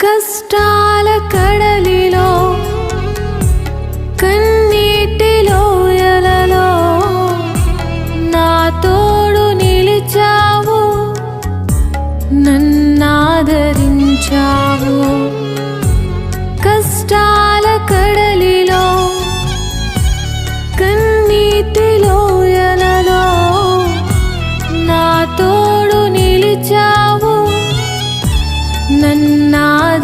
కష్టాల కడలిలో కన్నీటి లోయలలో నా తోడు నిలిచావు, నన్నాదరించావు. కష్టాల కడలిలో కన్నీటి లోయలలో నా తోడు నిలిచావు, నన్నాదరించావు.